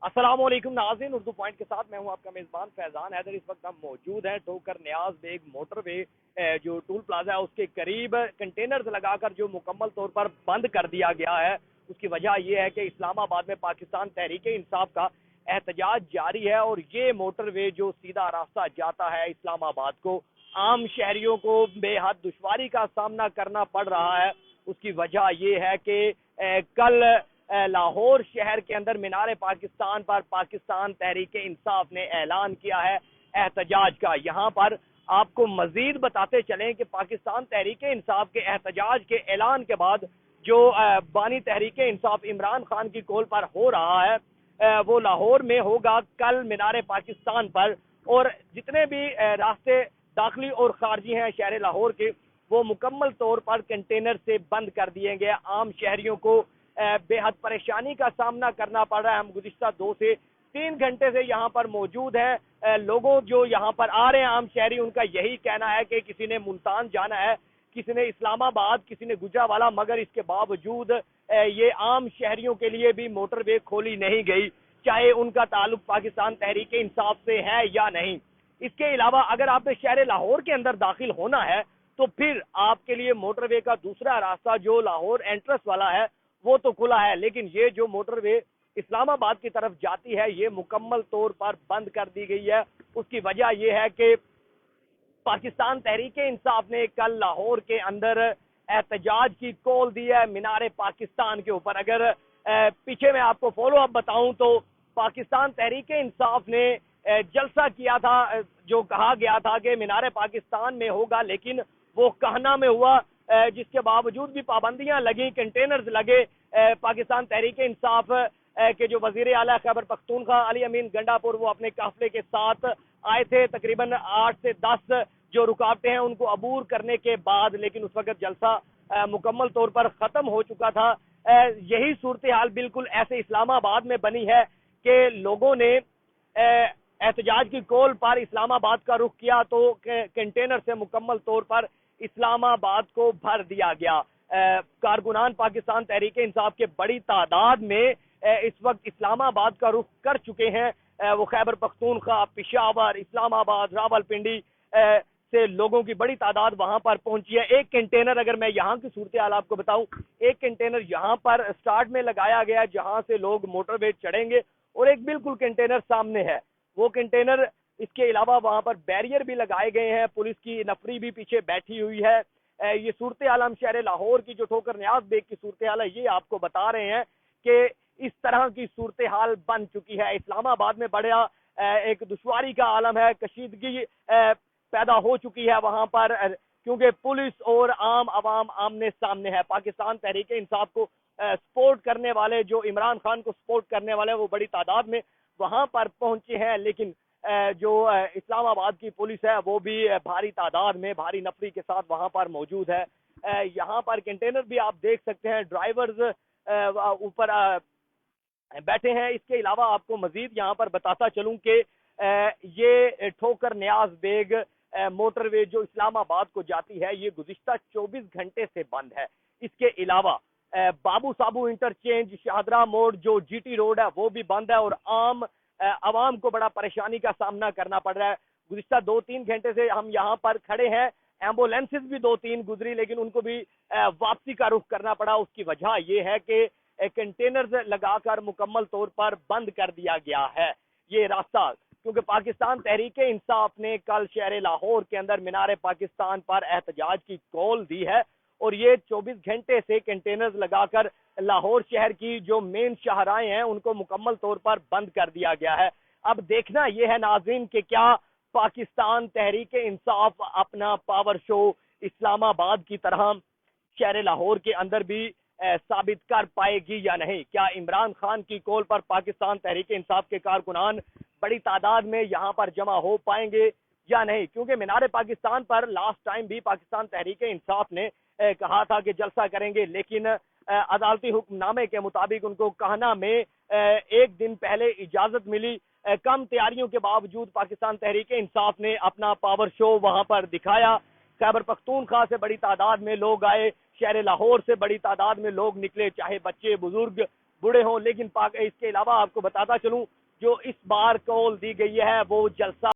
अस्सलाम वालेकुम नाज़रीन, उर्दू पॉइंट के साथ मैं हूं आपका मेज़बान फैज़ान हैदर। इस वक्त हम मौजूद हैं ठोकर नियाज बेग मोटरवे जो टूल प्लाजा है उसके करीब कंटेनर्स लगाकर जो मुकम्मल तौर पर बंद कर दिया गया है। उसकी वजह यह है कि इस्लामाबाद में पाकिस्तान तहरीक इंसाफ का एहतजाज जारी है और ये मोटरवे जो सीधा रास्ता जाता है इस्लामाबाद को, आम शहरियों को बेहद दुश्वारी का सामना करना पड़ रहा है। उसकी वजह यह है कि कल लाहौर शहर के अंदर मीनार पाकिस्तान पर पाकिस्तान तहरीक इंसाफ ने ऐलान किया है एहतजाज का। यहाँ पर आपको मजीद बताते चलें कि पाकिस्तान तहरीक इंसाफ के एहतजाज के ऐलान के बाद जो बानी तहरीक इंसाफ इमरान खान की कॉल पर हो रहा है वो लाहौर में होगा कल मीनार पाकिस्तान पर। और जितने भी रास्ते दाखिली और खारजी हैं शहर लाहौर के, वो मुकम्मल तौर पर कंटेनर से बंद कर दिए गए। आम शहरियों को बेहद परेशानी का सामना करना पड़ रहा है। हम गुज़िश्ता 2 से 3 घंटे से यहाँ पर मौजूद हैं। लोगों जो यहाँ पर आ रहे हैं आम शहरी, उनका यही कहना है कि किसी ने मुल्तान जाना है, किसी ने इस्लामाबाद, किसी ने गुजरावाला, मगर इसके बावजूद ये आम शहरियों के लिए भी मोटरवे खोली नहीं गई, चाहे उनका ताल्लुक पाकिस्तान तहरीक इंसाफ से है या नहीं। इसके अलावा अगर आपने शहर लाहौर के अंदर दाखिल होना है तो फिर आपके लिए मोटरवे का दूसरा रास्ता जो लाहौर एंट्रेंस वाला है वो तो खुला है, लेकिन ये जो मोटरवे इस्लामाबाद की तरफ जाती है ये मुकम्मल तौर पर बंद कर दी गई है। उसकी वजह यह है कि पाकिस्तान तहरीक इंसाफ ने कल लाहौर के अंदर एहतजाज की कॉल दी है मीनार पाकिस्तान के ऊपर। अगर पीछे मैं आपको फॉलो अप बताऊं तो पाकिस्तान तहरीक इंसाफ ने जलसा किया था, जो कहा गया था कि मीनार पाकिस्तान में होगा, लेकिन वो कहना में हुआ, जिसके बावजूद भी पाबंदियां लगी, कंटेनर्स लगे। पाकिस्तान तहरीक इंसाफ के जो वजीर आला खैबर पख्तूनख्वा अली अमीन गंडापुर, वो अपने काफिले के साथ आए थे। तकरीबन 8 से 10 जो रुकावटें हैं उनको अबूर करने के बाद, लेकिन उस वक्त जलसा मुकम्मल तौर पर खत्म हो चुका था। यही सूरत हाल बिल्कुल ऐसे इस्लामाबाद में बनी है कि लोगों ने एहतजाज की कॉल पर इस्लामाबाद का रुख किया तो कंटेनर से मुकम्मल तौर पर इस्लामाबाद को भर दिया गया। कारकुनान पाकिस्तान तहरीक इंसाफ के बड़ी तादाद में इस वक्त इस्लामाबाद का रुख कर चुके हैं। वो खैबर पख्तूनख्वा, पेशावर, इस्लामाबाद, रावलपिंडी से लोगों की बड़ी तादाद वहां पर पहुंची है। एक कंटेनर, अगर मैं यहाँ की सूरत हाल आपको बताऊं, एक कंटेनर यहाँ पर स्टार्ट में लगाया गया जहां से लोग मोटरवे चढ़ेंगे, और एक बिल्कुल कंटेनर सामने है वो कंटेनर। इसके अलावा वहां पर बैरियर भी लगाए गए हैं, पुलिस की नफरी भी पीछे बैठी हुई है। ये सूरत हाल हम शहर लाहौर की जो ठोकर नियाज बेग की सूरत हाल है ये आपको बता रहे हैं कि इस तरह की सूरत हाल बन चुकी है। इस्लामाबाद में बड़ा एक दुश्वारी का आलम है, कशीदगी पैदा हो चुकी है वहां पर, क्योंकि पुलिस और आम आवाम आमने सामने है। पाकिस्तान तहरीक इंसाफ को सपोर्ट करने वाले, जो इमरान खान को सपोर्ट करने वाले, वो बड़ी तादाद में वहां पर पहुंचे हैं, लेकिन जो इस्लामाबाद की पुलिस है वो भी भारी तादाद में भारी नफरी के साथ वहां पर मौजूद है। यहाँ पर कंटेनर भी आप देख सकते हैं, ड्राइवर्स ऊपर बैठे हैं। इसके अलावा आपको मजीद यहाँ पर बताता चलूं कि ये ठोकर नियाज बेग मोटरवे जो इस्लामाबाद को जाती है ये गुज़िश्ता 24 घंटे से बंद है। इसके अलावा बाबू साबू इंटरचेंज, शाहदरा मोड़ जो जीटी रोड है वो भी बंद है और आम आवाम को बड़ा परेशानी का सामना करना पड़ रहा है। गुज़िश्ता 2-3 घंटे से हम यहाँ पर खड़े हैं, एम्बुलेंसेज भी 2-3 गुजरी, लेकिन उनको भी वापसी का रुख करना पड़ा। उसकी वजह यह है कि कंटेनर्स लगाकर मुकम्मल तौर पर बंद कर दिया गया है ये रास्ता, क्योंकि पाकिस्तान तहरीक इंसाफ ने कल शहर लाहौर के अंदर मीनार पाकिस्तान पर एहतजाज की कॉल दी है और ये 24 घंटे से कंटेनर्स लगाकर लाहौर शहर की जो मेन शाहराएं हैं उनको मुकम्मल तौर पर बंद कर दिया गया है। अब देखना यह है नाज़रीन कि क्या पाकिस्तान तहरीक इंसाफ अपना पावर शो इस्लामाबाद की तरह शहर लाहौर के अंदर भी साबित कर पाएगी या नहीं। क्या इमरान खान की कॉल पर पाकिस्तान तहरीक इंसाफ के कारकुनान बड़ी तादाद में यहाँ पर जमा हो पाएंगे या नहीं, क्योंकि मीनार पाकिस्तान पर लास्ट टाइम भी पाकिस्तान तहरीक इंसाफ ने कहा था कि जलसा करेंगे, लेकिन अदालती हुक्मनामे के मुताबिक उनको कहना में एक दिन पहले इजाजत मिली। कम तैयारियों के बावजूद पाकिस्तान तहरीक इंसाफ ने अपना पावर शो वहां पर दिखाया। खैबर पख्तूनख्वा से बड़ी तादाद में लोग आए, शहर लाहौर से बड़ी तादाद में लोग निकले, चाहे बच्चे बुजुर्ग بڑے ہوں. لیکن اس کے علاوہ آپ کو بتاتا چلوں جو اس بار کال دی گئی ہے وہ جلسہ